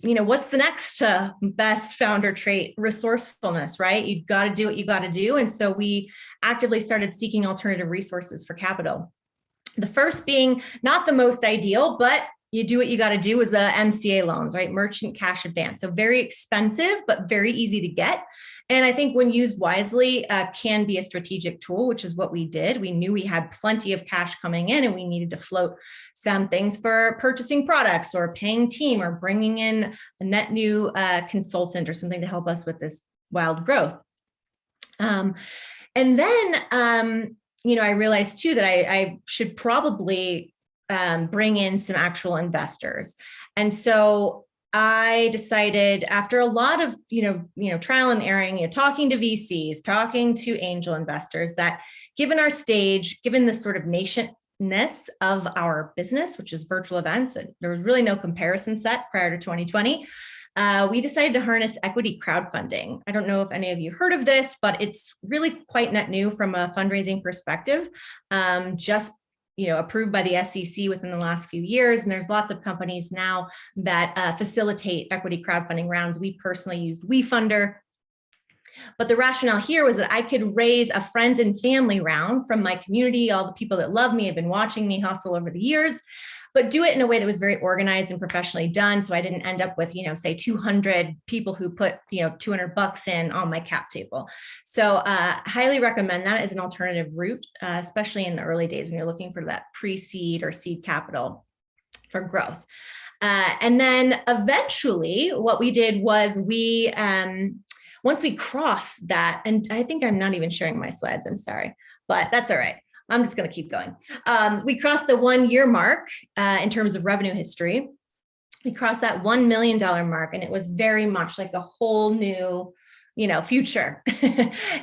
What's the next best founder trait? Resourcefulness, right? You've got to do what you got to do. And so we actively started seeking alternative resources for capital. The first being not the most ideal, but you do what you got to do is MCA loans, right? Merchant cash advance. So very expensive, but very easy to get. And I think when used wisely, can be a strategic tool, which is what we did. We knew we had plenty of cash coming in and we needed to float some things for purchasing products or paying team or bringing in a net new consultant or something to help us with this wild growth. And then, I realized too that I should probably bring in some actual investors. And so I decided after a lot of, trial and erroring, talking to VCs, talking to angel investors, that given our stage, given the sort of nascentness of our business, which is virtual events, and there was really no comparison set prior to 2020, we decided to harness equity crowdfunding. I don't know if any of you heard of this, but it's really quite net new from a fundraising perspective. Just approved by the SEC within the last few years. And there's lots of companies now that facilitate equity crowdfunding rounds. We personally used WeFunder. But the rationale here was that I could raise a friends and family round from my community, all the people that love me, have been watching me hustle over the years, but do it in a way that was very organized and professionally done. So I didn't end up with, say 200 people who put, $200 in on my cap table. So highly recommend that as an alternative route, especially in the early days when you're looking for that pre-seed or seed capital for growth. And then eventually what we did was we, once we crossed that, and I think I'm not even sharing my slides, I'm sorry, but that's all right. I'm just going to keep going. We crossed the 1 year mark in terms of revenue history. We crossed that $1 million mark, and it was very much like a whole new, future,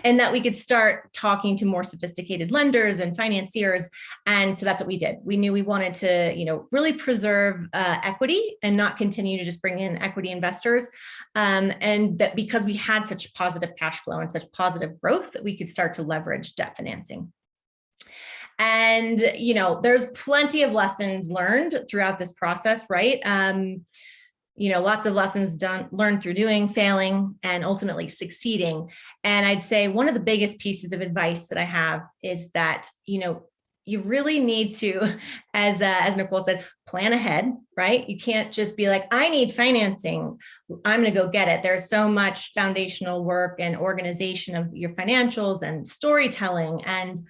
and that we could start talking to more sophisticated lenders and financiers. And so that's what we did. We knew we wanted to, really preserve equity and not continue to just bring in equity investors. And that because we had such positive cash flow and such positive growth, that we could start to leverage debt financing. And, there's plenty of lessons learned throughout this process, right? Lots of lessons learned through doing, failing, and ultimately succeeding. And I'd say one of the biggest pieces of advice that I have is that, you really need to, as Nicole said, plan ahead, right? You can't just be like, I need financing, I'm going to go get it. There's so much foundational work and organization of your financials and storytelling, and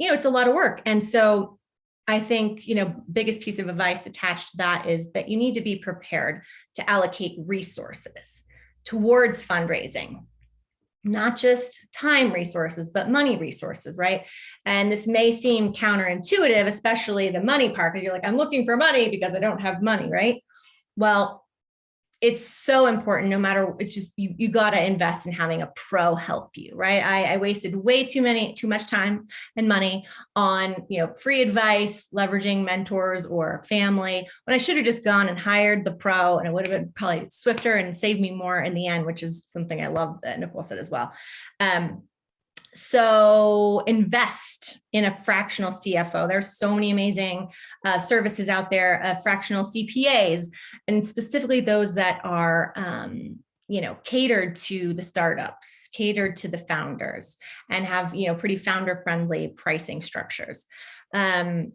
it's a lot of work. And so I think, biggest piece of advice attached to that is that you need to be prepared to allocate resources towards fundraising, not just time resources, but money resources, right? And this may seem counterintuitive, especially the money part, because you're like, I'm looking for money because I don't have money, right? Well, it's so important, no matter, it's just, you got to invest in having a pro help you, right? I wasted way too much time and money on, free advice, leveraging mentors or family, when I should have just gone and hired the pro, and it would have been probably swifter and saved me more in the end, which is something I love that Nicole said as well. So invest in a fractional CFO. There's so many amazing services out there, fractional CPAs, and specifically those that are, catered to the startups, catered to the founders, and have, pretty founder-friendly pricing structures. And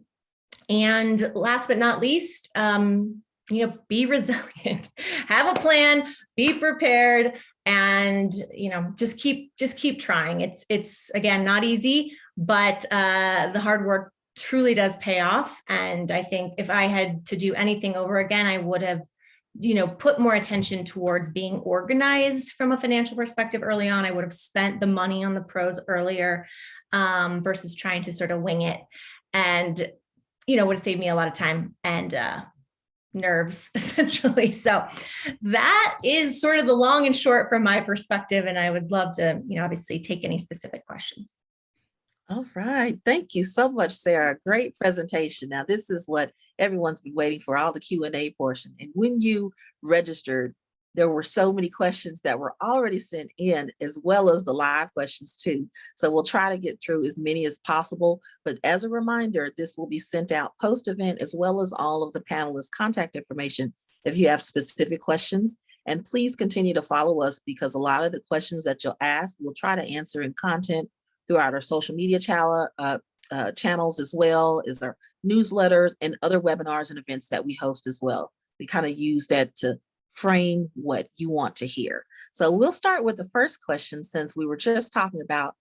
last but not least, be resilient, have a plan, be prepared, and, just keep trying. It's again, not easy, but the hard work truly does pay off. And I think if I had to do anything over again, I would have, put more attention towards being organized from a financial perspective early on. I would have spent the money on the pros earlier, versus trying to sort of wing it. and, would save me a lot of time and nerves, essentially. So that is sort of the long and short from my perspective. And I would love to, obviously take any specific questions. All right. Thank you so much, Sarah. Great presentation. Now, this is what everyone's been waiting for, all the Q&A portion. And when you registered, there were so many questions that were already sent in, as well as the live questions too. So we'll try to get through as many as possible. But as a reminder, this will be sent out post-event, as well as all of the panelists' contact information if you have specific questions. And please continue to follow us, because a lot of the questions that you'll ask, we'll try to answer in content throughout our social media channels, as well as our newsletters and other webinars and events that we host as well. We kind of use that to frame what you want to hear. So we'll start with the first question, since we were just talking about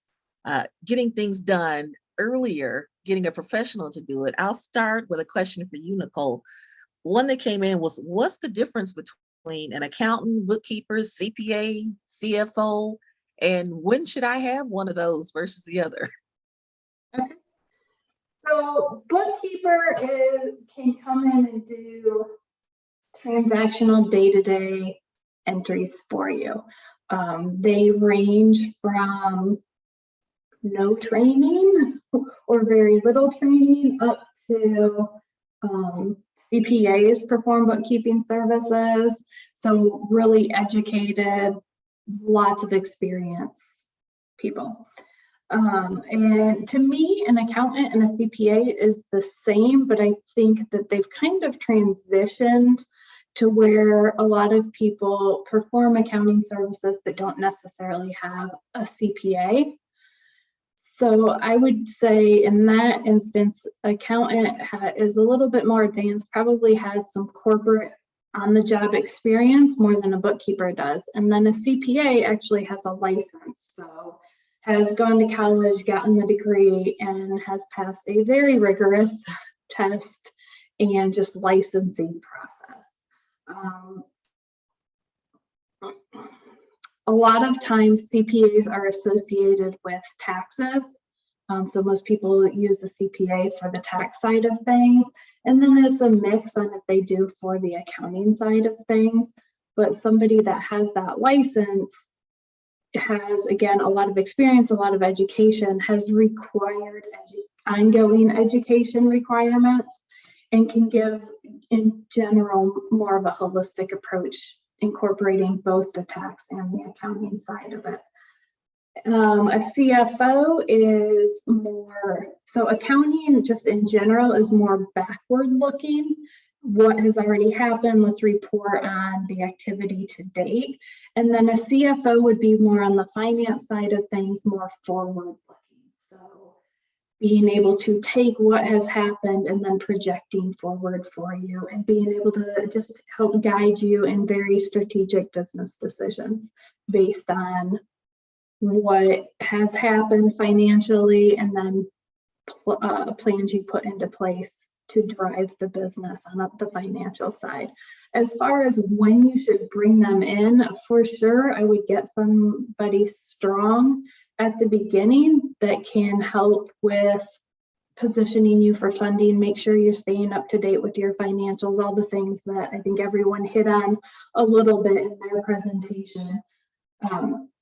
getting things done earlier, getting a professional to do it. I'll start with a question for you, Nicole. One that came in was, what's the difference between an accountant, bookkeeper, CPA, CFO, and when should I have one of those versus the other? Okay. So bookkeeper can come in and do transactional day-to-day entries for you. They range from no training or very little training up to CPAs perform bookkeeping services. So really educated, lots of experience people. And to me, an accountant and a CPA is the same, but I think that they've kind of transitioned to where a lot of people perform accounting services but don't necessarily have a CPA. So I would say in that instance, accountant is a little bit more advanced, probably has some corporate on-the-job experience more than a bookkeeper does. And then a CPA actually has a license, so has gone to college, gotten the degree, and has passed a very rigorous test and just licensing process. A lot of times CPAs are associated with taxes. So most people use the CPA for the tax side of things. And then there's a mix on if they do for the accounting side of things. But somebody that has that license has, again, a lot of experience, a lot of education, has required ongoing education requirements, and can give, in general, more of a holistic approach, incorporating both the tax and the accounting side of it. A CFO is more, so accounting just in general is more backward looking. What has already happened, let's report on the activity to date. And then a CFO would be more on the finance side of things, more forward looking. So being able to take what has happened and then projecting forward for you, and being able to just help guide you in very strategic business decisions based on what has happened financially, and then plans you put into place to drive the business on the financial side. As far as when you should bring them in, for sure, I would get somebody strong at the beginning that can help with positioning you for funding, make sure you're staying up to date with your financials, all the things that I think everyone hit on a little bit in their presentation.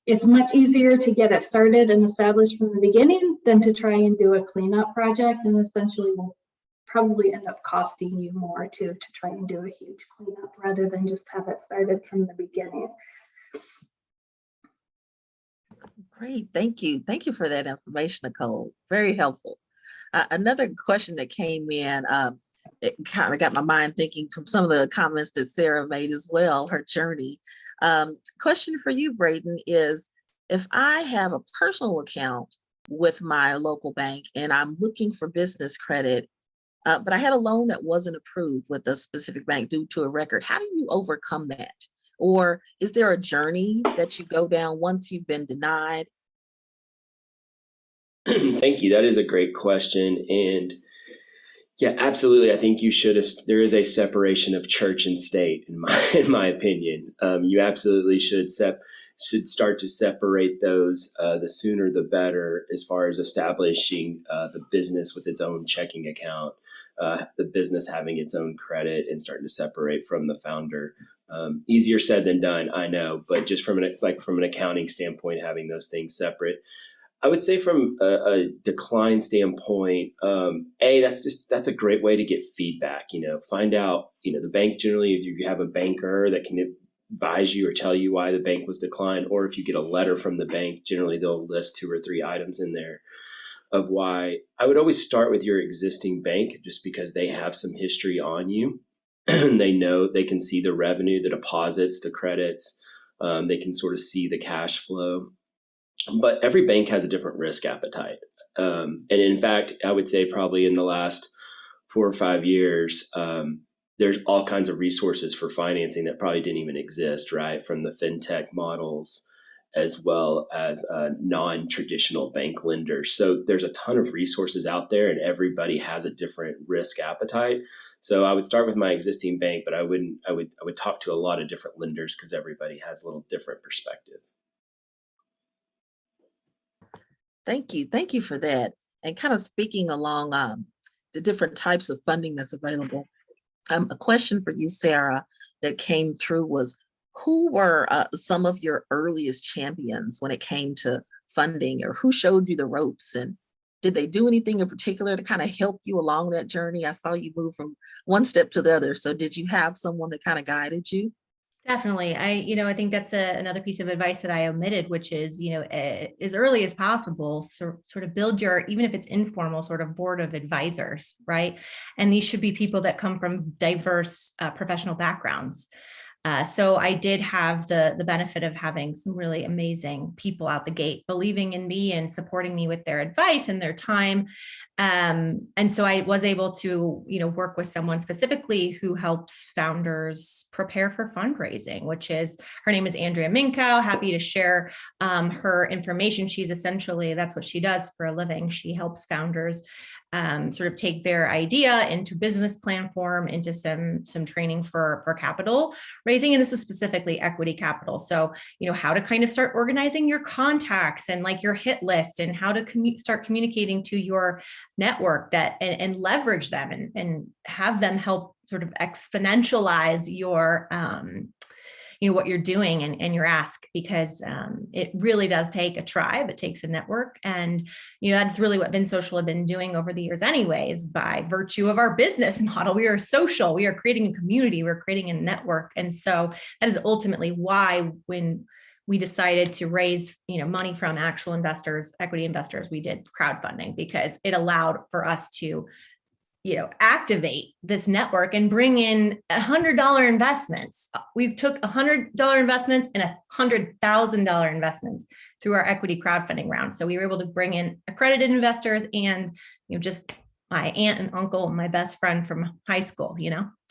It's much easier to get it started and established from the beginning than to try and do a cleanup project, and essentially will probably end up costing you more to try and do a huge cleanup rather than just have it started from the beginning. Great, thank you. Thank you for that information, Nicole. Very helpful. Another question that came in, it kind of got my mind thinking from some of the comments that Sarah made as well, her journey. Question for you, Braden, is if I have a personal account with my local bank and I'm looking for business credit, but I had a loan that wasn't approved with a specific bank due to a record, how do you overcome that? Or is there a journey that you go down once you've been denied? Thank you. That is a great question. And yeah, absolutely. I think you should. There is a separation of church and state, in my opinion. You absolutely should should start to separate those. The sooner the better, as far as establishing the business with its own checking account, the business having its own credit, and starting to separate from the founder. Easier said than done, I know, but just from an accounting standpoint, having those things separate. I would say from a decline standpoint, that's a great way to get feedback. Find out, the bank, generally, if you have a banker that can advise you or tell you why the bank was declined, or if you get a letter from the bank, generally they'll list 2 or 3 items in there of why. I would always start with your existing bank, just because they have some history on you. They can see the revenue, the deposits, the credits. They can sort of see the cash flow. But every bank has a different risk appetite. And in fact, I would say probably in the last 4 or 5 years, there's all kinds of resources for financing that probably didn't even exist, right? From the fintech models, as well as non-traditional bank lenders. So there's a ton of resources out there, and everybody has a different risk appetite. So I would start with my existing bank, but I would talk to a lot of different lenders, because everybody has a little different perspective. Thank you. Thank you for that. And kind of speaking along the different types of funding that's available. A question for you, Sarah, that came through was, who were some of your earliest champions when it came to funding, or who showed you the ropes, and did they do anything in particular to kind of help you along that journey? I saw you move from one step to the other. So did you have someone that kind of guided you? Definitely. I think that's another piece of advice that I omitted, which is, as early as possible, sort of build your, even if it's informal, sort of board of advisors, right? And these should be people that come from diverse professional backgrounds. So I did have the benefit of having some really amazing people out the gate, believing in me and supporting me with their advice and their time. And so I was able to, work with someone specifically who helps founders prepare for fundraising, her name is Andrea Minkow. Happy to share her information. She's essentially, that's what she does for a living. She helps founders sort of take their idea into business plan form, into some training for capital raising. And this was specifically equity capital. So, how to kind of start organizing your contacts and like your hit list, and how to start communicating to your network and leverage them and have them help sort of exponentialize your what you're doing and your ask, because it really does take a tribe. It takes a network. And, that's really what VinSocial have been doing over the years anyways, by virtue of our business model. We are social, we are creating a community, we're creating a network. And so that is ultimately why, when we decided to raise, money from actual investors, equity investors, we did crowdfunding, because it allowed for us to activate this network and bring in $100 investments. We took $100 investments and $100,000 investments through our equity crowdfunding round. So we were able to bring in accredited investors and, just my aunt and uncle, and my best friend from high school,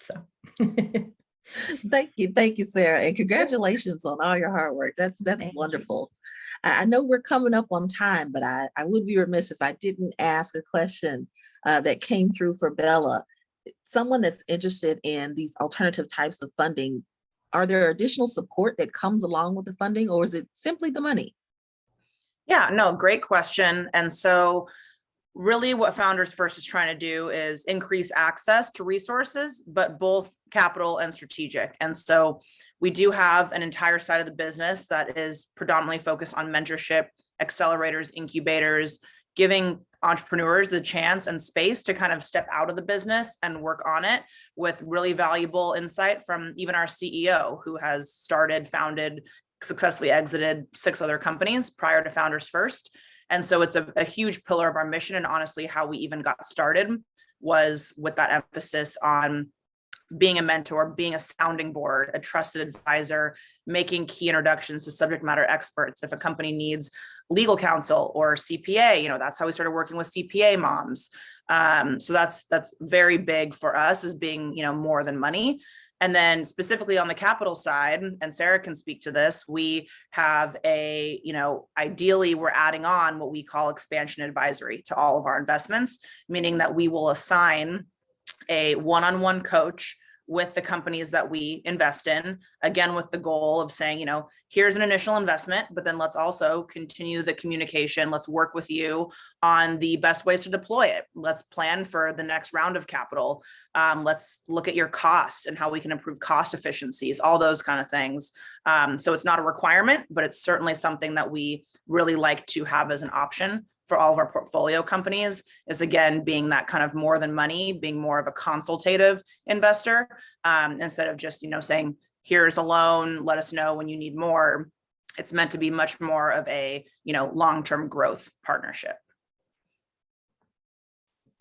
so. Thank you, Sarah, and congratulations on all your hard work. That's wonderful. I know we're coming up on time, but I would be remiss if I didn't ask a question that came through for Bella. Someone that's interested in these alternative types of funding, are there additional support that comes along with the funding, or is it simply the money? Yeah, no, great question. And so really what Founders First is trying to do is increase access to resources, but both capital and strategic. And so we do have an entire side of the business that is predominantly focused on mentorship, accelerators, incubators, giving entrepreneurs the chance and space to kind of step out of the business and work on it, with really valuable insight from even our CEO, who has started, founded, successfully exited 6 other companies prior to Founders First. And so it's a huge pillar of our mission. And honestly, how we even got started was with that emphasis on being a mentor, being a sounding board, a trusted advisor, making key introductions to subject matter experts. If a company needs legal counsel or CPA, that's how we started working with CPA moms. So that's very big for us, as being, more than money. And then specifically on the capital side, and Sarah can speak to this, we have ideally we're adding on what we call expansion advisory to all of our investments, meaning that we will assign a one-on-one coach with the companies that we invest in, again, with the goal of saying, you know, here's an initial investment, but then let's also continue the communication. Let's work with you on the best ways to deploy it. Let's plan for the next round of capital. Let's look at your costs and how we can improve cost efficiencies, all those kind of things. So it's not a requirement, but it's certainly something that we really like to have as an option for all of our portfolio companies, is again, being that kind of more than money, being more of a consultative investor, instead of just, you know, saying, here's a loan, let us know when you need more. It's meant to be much more of a, you know, long-term growth partnership.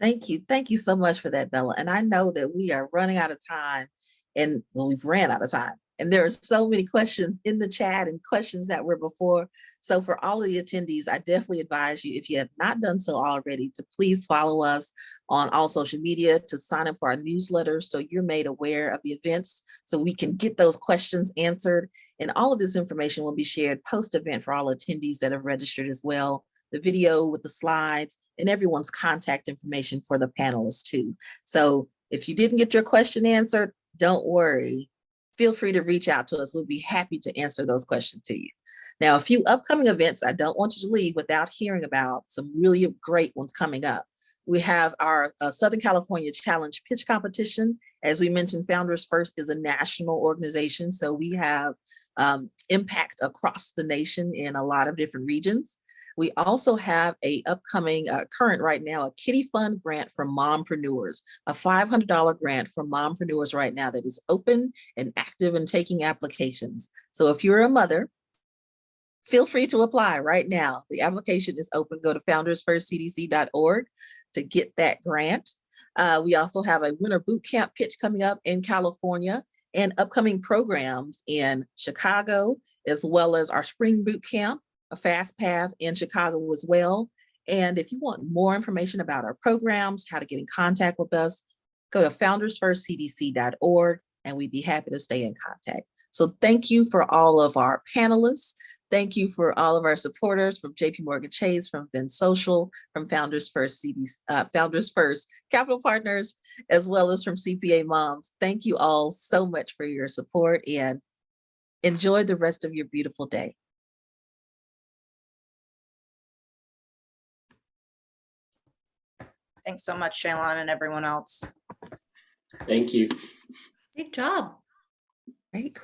Thank you. Thank you so much for that, Bella. And I know that we are running out of time, and well, we've ran out of time. And there are so many questions in the chat and questions that were before. So for all of the attendees, I definitely advise you, if you have not done so already, to please follow us on all social media, to sign up for our newsletter so you're made aware of the events, so we can get those questions answered. And all of this information will be shared post-event for all attendees that have registered as well. The video with the slides and everyone's contact information for the panelists too. So if you didn't get your question answered, don't worry. Feel free to reach out to us. We'll be happy to answer those questions to you. Now, a few upcoming events I don't want you to leave without hearing about, some really great ones coming up. We have our Southern California Challenge Pitch Competition. As we mentioned, Founders First is a national organization, so we have impact across the nation in a lot of different regions. We also have a upcoming, current right now, a Kitty Fund grant from mompreneurs, a $500 grant from mompreneurs right now that is open and active and taking applications. So if you're a mother, feel free to apply right now. The application is open. Go to foundersfirstcdc.org to get that grant. We also have a winter boot camp pitch coming up in California, and upcoming programs in Chicago, as well as our spring boot camp, a fast path in Chicago as well. And if you want more information about our programs, how to get in contact with us, go to foundersfirstcdc.org, and we'd be happy to stay in contact. So thank you for all of our panelists. Thank you for all of our supporters from JP Morgan Chase, from Venn Social, from Founders First Capital Partners, as well as from CPA Moms. Thank you all so much for your support, and enjoy the rest of your beautiful day. Thanks so much, Shaylon, and everyone else. Thank you. Great job. Great.